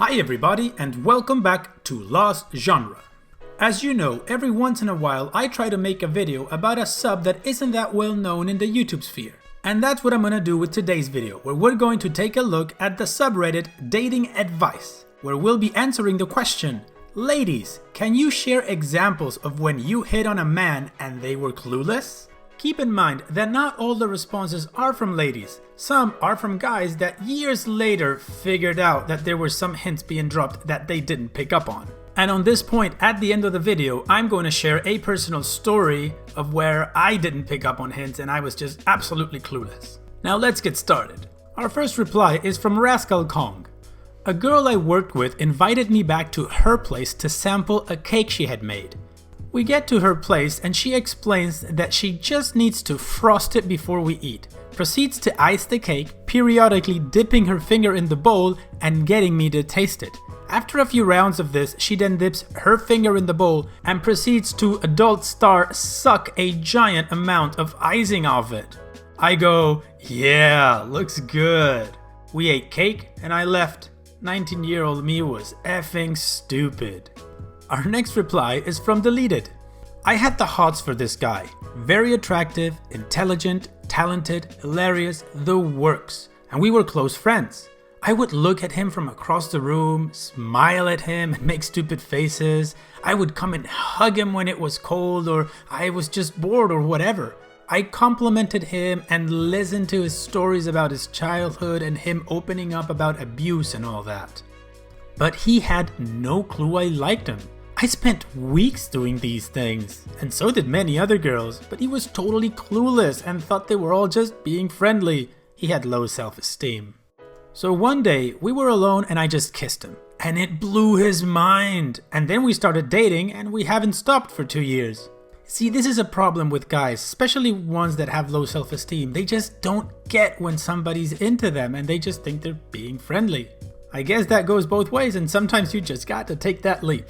Hi everybody and welcome back to Lost Genre. As you know, every once in a while I try to make a video about a sub that isn't that well known in the YouTube sphere. And that's what I'm gonna do with today's video, where we're going to take a look at the subreddit Dating Advice, where we'll be answering the question, ladies, can you share examples of when you hit on a man and they were clueless? Keep in mind that not all the responses are from ladies. Some are from guys that years later figured out that there were some hints being dropped that they didn't pick up on. And on this point, at the end of the video, I'm going to share a personal story of where I didn't pick up on hints and I was just absolutely clueless. Now let's get started. Our first reply is from Rascal Kong. A girl I worked with invited me back to her place to sample a cake she had made. We get to her place and she explains that she just needs to frost it before we eat. Proceeds to ice the cake, periodically dipping her finger in the bowl and getting me to taste it. After a few rounds of this, she then dips her finger in the bowl and proceeds to adult star suck a giant amount of icing off it. I go, yeah, looks good. We ate cake and I left. 19-year-old me was effing stupid. Our next reply is from Deleted. I had the hots for this guy. Very attractive, intelligent, talented, hilarious, the works. And we were close friends. I would look at him from across the room, smile at him and make stupid faces. I would come and hug him when it was cold or I was just bored or whatever. I complimented him and listened to his stories about his childhood and him opening up about abuse and all that. But he had no clue I liked him. I spent weeks doing these things, and so did many other girls, but he was totally clueless and thought they were all just being friendly. He had low self-esteem. So one day, we were alone and I just kissed him, and it blew his mind. And then we started dating and we haven't stopped for 2 years. See, this is a problem with guys, especially ones that have low self-esteem. They just don't get when somebody's into them and they just think they're being friendly. I guess that goes both ways and sometimes you just got to take that leap.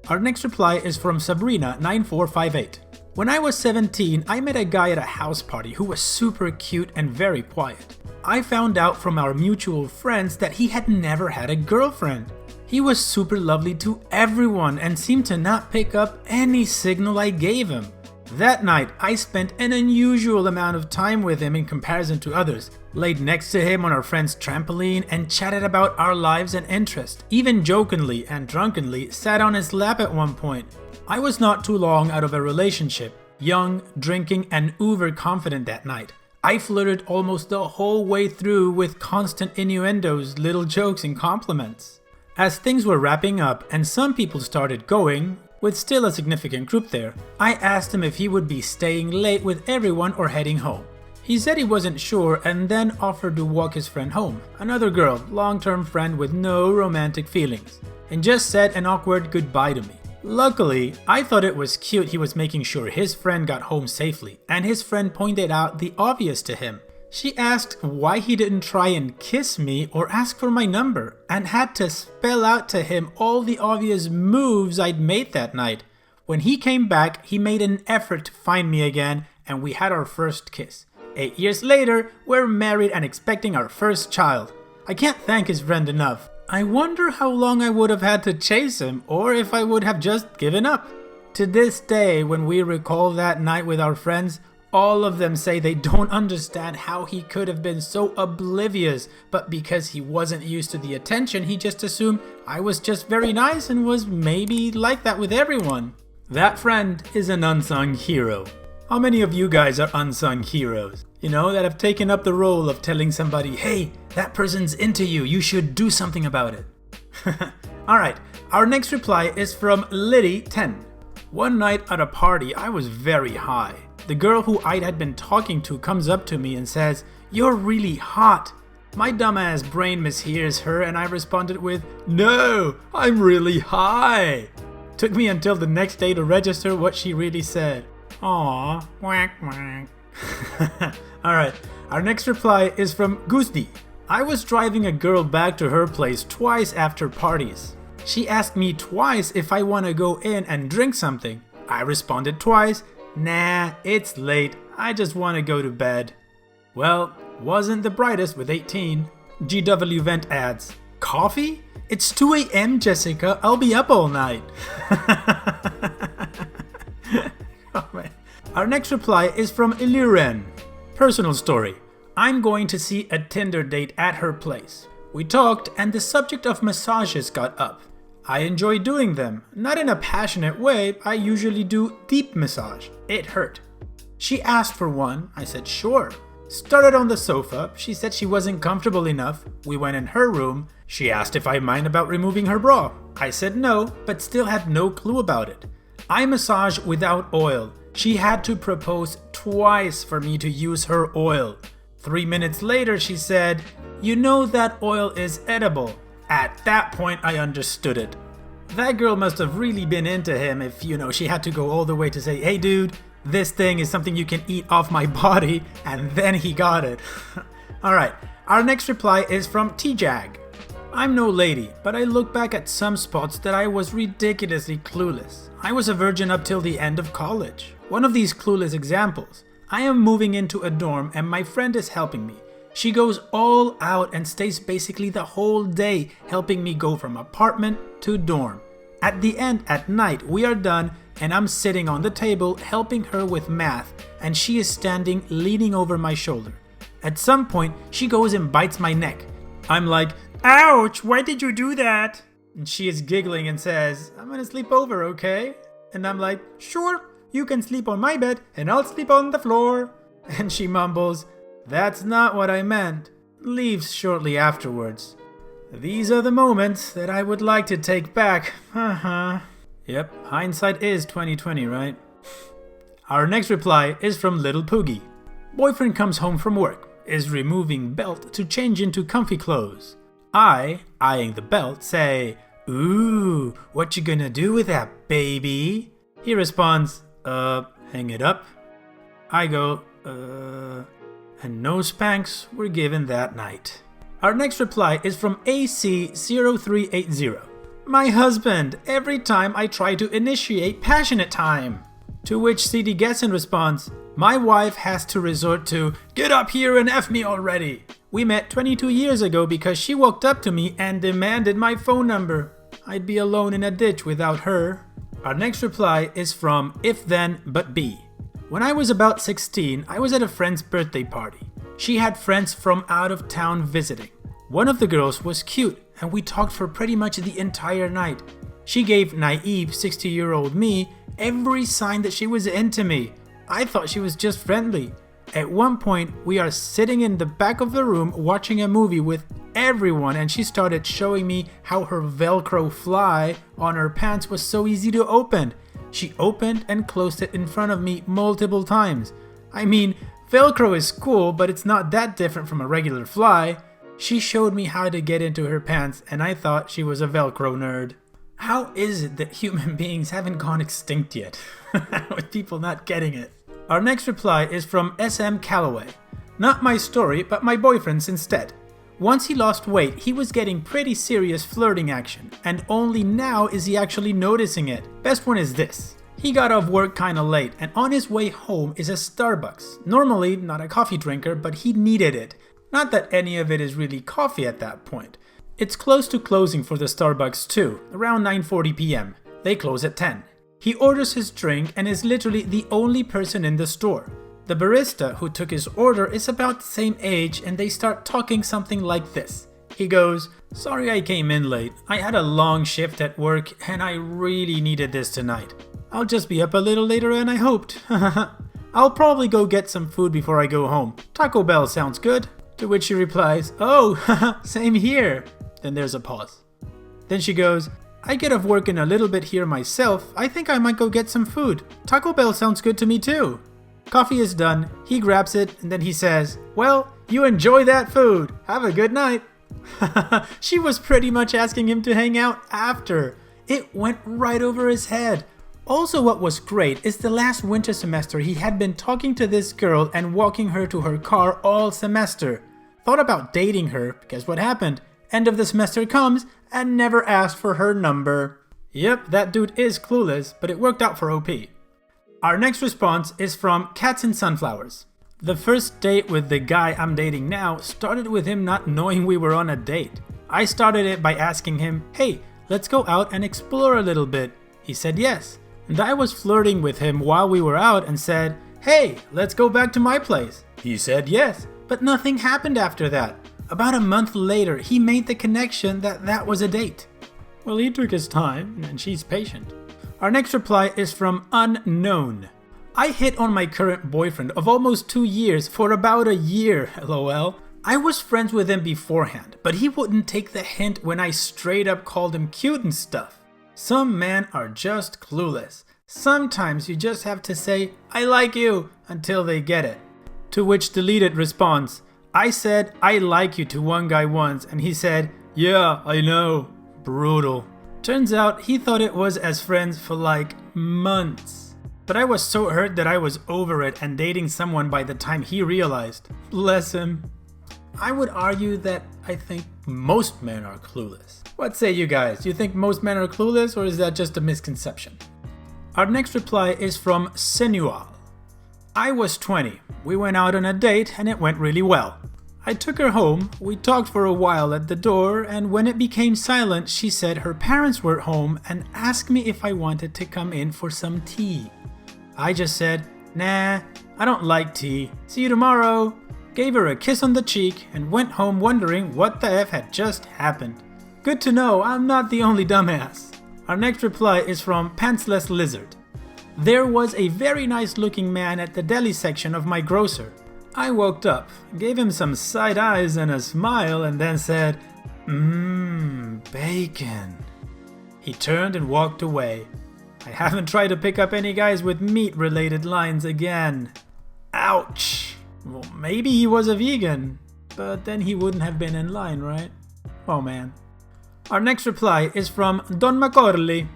Our next reply is from Sabrina9458. When I was 17, I met a guy at a house party who was super cute and very quiet. I found out from our mutual friends that he had never had a girlfriend. He was super lovely to everyone and seemed to not pick up any signal I gave him. That night, I spent an unusual amount of time with him in comparison to others. Laid next to him on our friend's trampoline and chatted about our lives and interests. Even jokingly and drunkenly sat on his lap at one point. I was not too long out of a relationship. Young, drinking and uber confident that night. I flirted almost the whole way through with constant innuendos, little jokes and compliments. As things were wrapping up and some people started going, with still a significant group there, I asked him if he would be staying late with everyone or heading home. He said he wasn't sure and then offered to walk his friend home, another girl, long-term friend with no romantic feelings, and just said an awkward goodbye to me. Luckily, I thought it was cute he was making sure his friend got home safely, and his friend pointed out the obvious to him. She asked why he didn't try and kiss me or ask for my number, and had to spell out to him all the obvious moves I'd made that night. When he came back, he made an effort to find me again, and we had our first kiss. 8 years later, we're married and expecting our first child. I can't thank his friend enough. I wonder how long I would have had to chase him, or if I would have just given up. To this day, when we recall that night with our friends, all of them say they don't understand how he could have been so oblivious, but because he wasn't used to the attention, he just assumed I was just very nice and was maybe like that with everyone. That friend is an unsung hero. How many of you guys are unsung heroes? You know, that have taken up the role of telling somebody, hey, that person's into you, you should do something about it. Alright, our next reply is from Liddy10. One night at a party, I was very high. The girl who I had been talking to comes up to me and says, "You're really hot." My dumbass brain mishears her and I responded with, "No, I'm really high." Took me until the next day to register what she really said. Aww, whack whack. Alright, our next reply is from Guzdi. I was driving a girl back to her place twice after parties. She asked me twice if I want to go in and drink something. I responded twice, "Nah, it's late, I just want to go to bed." Well, wasn't the brightest with 18. GW Vent adds, "Coffee? It's 2 a.m., Jessica. I'll be up all night. Oh, man. Our next reply is from Iluren. Personal story. I'm going to see a Tinder date at her place. We talked and the subject of massages got up. I enjoy doing them. Not in a passionate way, I usually do deep massage. It hurt. She asked for one. I said sure. Started on the sofa. She said she wasn't comfortable enough. We went in her room. She asked if I mind about removing her bra. I said no, but still had no clue about it. I massage without oil. She had to propose twice for me to use her oil. 3 minutes later, she said, "You know that oil is edible." At that point, I understood it. That girl must have really been into him if, she had to go all the way to say, "Hey dude, this thing is something you can eat off my body," and then he got it. Alright, our next reply is from T-Jag. I'm no lady, but I look back at some spots that I was ridiculously clueless. I was a virgin up till the end of college. One of these clueless examples. I am moving into a dorm and my friend is helping me. She goes all out and stays basically the whole day helping me go from apartment to dorm. At the end, at night, we are done and I'm sitting on the table helping her with math and she is standing leaning over my shoulder. At some point, she goes and bites my neck. I'm like, "Ouch, why did you do that?" And she is giggling and says, "I'm gonna sleep over, okay?" And I'm like, "Sure, you can sleep on my bed and I'll sleep on the floor." And she mumbles, "That's not what I meant." Leaves shortly afterwards. These are the moments that I would like to take back. Yep, hindsight is 2020, right? Our next reply is from Little Poogie. Boyfriend comes home from work, is removing belt to change into comfy clothes. I, eyeing the belt, say, "Ooh, what you gonna do with that, baby?" He responds, hang it up." I go, and no spanks were given that night. Our next reply is from AC0380. My husband, every time I try to initiate passionate time. To which CD gets in response, my wife has to resort to, "Get up here and F me already." We met 22 years ago because she walked up to me and demanded my phone number. I'd be alone in a ditch without her. Our next reply is from If Then But Be. When I was about 16, I was at a friend's birthday party. She had friends from out of town visiting. One of the girls was cute, and we talked for pretty much the entire night. She gave naive 60-year-old me every sign that she was into me. I thought she was just friendly. At one point, we are sitting in the back of the room watching a movie with everyone, and she started showing me how her Velcro fly on her pants was so easy to open. She opened and closed it in front of me multiple times. I mean, Velcro is cool, but it's not that different from a regular fly. She showed me how to get into her pants, and I thought she was a Velcro nerd. How is it that human beings haven't gone extinct yet? With people not getting it. Our next reply is from SM Calloway. Not my story, but my boyfriend's instead. Once he lost weight, he was getting pretty serious flirting action, and only now is he actually noticing it. Best one is this. He got off work kinda late, and on his way home is a Starbucks. Normally not a coffee drinker, but he needed it. Not that any of it is really coffee at that point. It's close to closing for the Starbucks too, around 9:40 p.m. They close at 10. He orders his drink and is literally the only person in the store. The barista who took his order is about the same age and they start talking something like this. He goes, "Sorry I came in late. I had a long shift at work and I really needed this tonight. I'll just be up a little later than I hoped. I'll probably go get some food before I go home. Taco Bell sounds good." To which she replies, "Oh, same here." Then there's a pause. Then she goes, "I get off work in a little bit here myself. I think I might go get some food. Taco Bell sounds good to me too." Coffee is done, he grabs it, and then he says, "Well, you enjoy that food. Have a good night." She was pretty much asking him to hang out after. It went right over his head. Also, what was great is the last winter semester he had been talking to this girl and walking her to her car all semester. Thought about dating her, guess what happened? End of the semester comes and never asked for her number. Yep, that dude is clueless, but it worked out for OP. Our next response is from Cats and Sunflowers. The first date with the guy I'm dating now started with him not knowing we were on a date. I started it by asking him, "Hey, let's go out and explore a little bit." He said yes. And I was flirting with him while we were out and said, "Hey, let's go back to my place." He said yes. But nothing happened after that. About a month later, he made the connection that that was a date. Well, he took his time, and she's patient. Our next reply is from Unknown. I hit on my current boyfriend of almost 2 years for about a year, lol. I was friends with him beforehand, but he wouldn't take the hint when I straight up called him cute and stuff. Some men are just clueless. Sometimes you just have to say, "I like you," until they get it. To which deleted response, I said, "I like you" to one guy once, and he said, "Yeah, I know." Brutal. Turns out he thought it was as friends for like months. But I was so hurt that I was over it and dating someone by the time he realized. Bless him. I would argue that I think most men are clueless. What say you guys? Do you think most men are clueless, or is that just a misconception? Our next reply is from Senual. I was 20. We went out on a date and it went really well. I took her home, we talked for a while at the door, and when it became silent, she said her parents were home and asked me if I wanted to come in for some tea. I just said, "Nah, I don't like tea. See you tomorrow." Gave her a kiss on the cheek and went home wondering what the F had just happened. Good to know I'm not the only dumbass. Our next reply is from Pantsless Lizard. There was a very nice looking man at the deli section of my grocer. I woke up, gave him some side eyes and a smile, and then said, bacon. He turned and walked away. I haven't tried to pick up any guys with meat-related lines again. Ouch. Well, maybe he was a vegan, but then he wouldn't have been in line, right? Oh man. Our next reply is from Don Macaulay.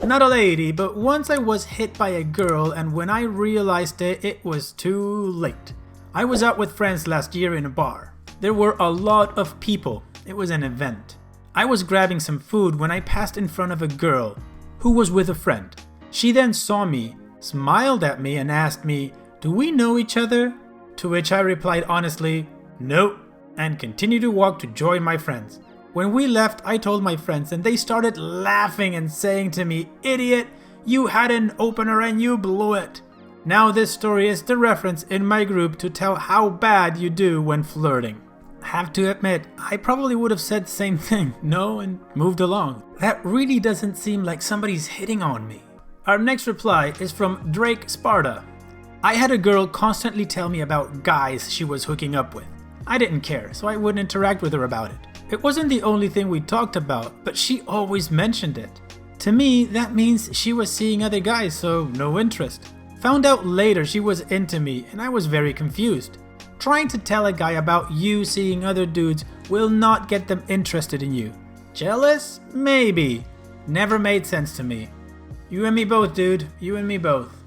Not a lady, but once I was hit by a girl, and when I realized it, it was too late. I was out with friends last year in a bar. There were a lot of people. It was an event. I was grabbing some food when I passed in front of a girl who was with a friend. She then saw me, smiled at me, and asked me, "Do we know each other?" To which I replied honestly, "Nope," and continued to walk to join my friends. When we left, I told my friends, and they started laughing and saying to me, "Idiot, you had an opener and you blew it." Now this story is the reference in my group to tell how bad you do when flirting. Have to admit, I probably would have said the same thing, no, and moved along. That really doesn't seem like somebody's hitting on me. Our next reply is from Drake Sparta. I had a girl constantly tell me about guys she was hooking up with. I didn't care, so I wouldn't interact with her about it. It wasn't the only thing we talked about, but she always mentioned it. To me, that means she was seeing other guys, so no interest. Found out later she was into me, and I was very confused. Trying to tell a guy about you seeing other dudes will not get them interested in you. Jealous? Maybe. Never made sense to me. You and me both, dude. You and me both.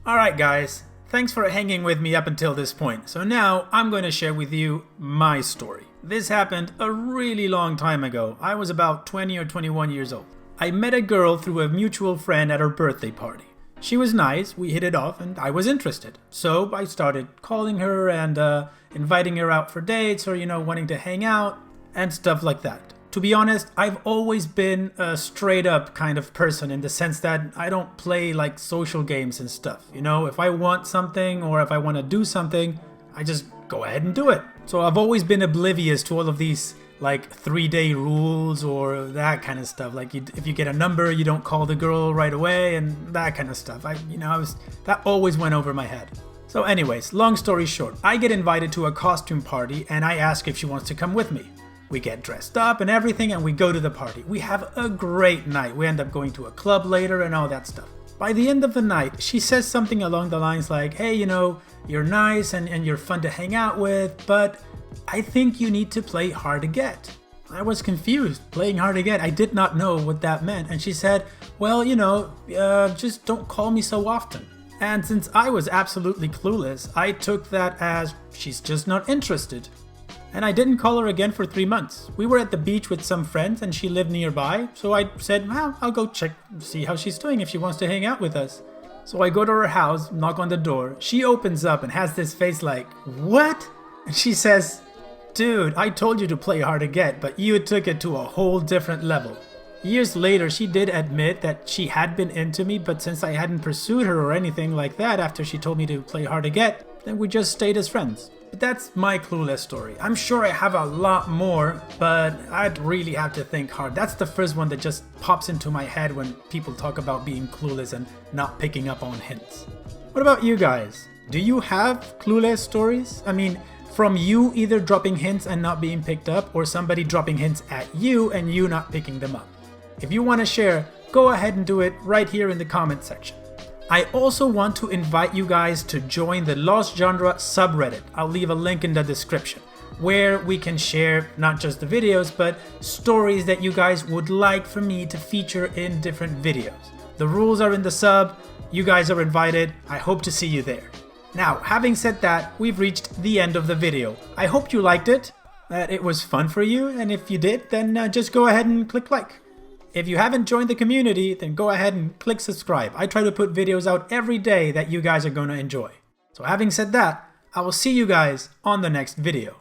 Alright guys, thanks for hanging with me up until this point. So now I'm going to share with you my story. This happened a really long time ago. I was about 20 or 21 years old. I met a girl through a mutual friend at her birthday party. She was nice, we hit it off, and I was interested. So I started calling her and inviting her out for dates or, wanting to hang out and stuff like that. To be honest, I've always been a straight up kind of person in the sense that I don't play like social games and stuff. If I want something or if I want to do something, I just go ahead and do it. So I've always been oblivious to all of these like 3-day rules or that kind of stuff. Like if you get a number, you don't call the girl right away and that kind of stuff. That always went over my head. So anyways, long story short, I get invited to a costume party and I ask if she wants to come with me. We get dressed up and everything and we go to the party. We have a great night. We end up going to a club later and all that stuff. By the end of the night, she says something along the lines like, "Hey, you're nice and you're fun to hang out with, but I think you need to play hard to get." I was confused. Playing hard to get, I did not know what that meant. And she said, "Well, just don't call me so often." And since I was absolutely clueless, I took that as she's just not interested. And I didn't call her again for 3 months. We were at the beach with some friends and she lived nearby. So I said, well, I'll go check, see how she's doing if she wants to hang out with us. So I go to her house, knock on the door. She opens up and has this face like, what? And she says, dude, I told you to play hard to get, but you took it to a whole different level. Years later, she did admit that she had been into me, but since I hadn't pursued her or anything like that after she told me to play hard to get, then we just stayed as friends. But that's my Clueless story. I'm sure I have a lot more, but I'd really have to think hard. That's the first one that just pops into my head when people talk about being clueless and not picking up on hints. What about you guys? Do you have Clueless stories? I mean, from you either dropping hints and not being picked up, or somebody dropping hints at you and you not picking them up. If you want to share, go ahead and do it right here in the comment section. I also want to invite you guys to join the Lost Genre subreddit. I'll leave a link in the description, where we can share not just the videos, but stories that you guys would like for me to feature in different videos. The rules are in the sub, you guys are invited, I hope to see you there. Now, having said that, we've reached the end of the video. I hope you liked it, that it was fun for you, and if you did, then just go ahead and click like. If you haven't joined the community, then go ahead and click subscribe. I try to put videos out every day that you guys are going to enjoy. So having said that, I will see you guys on the next video.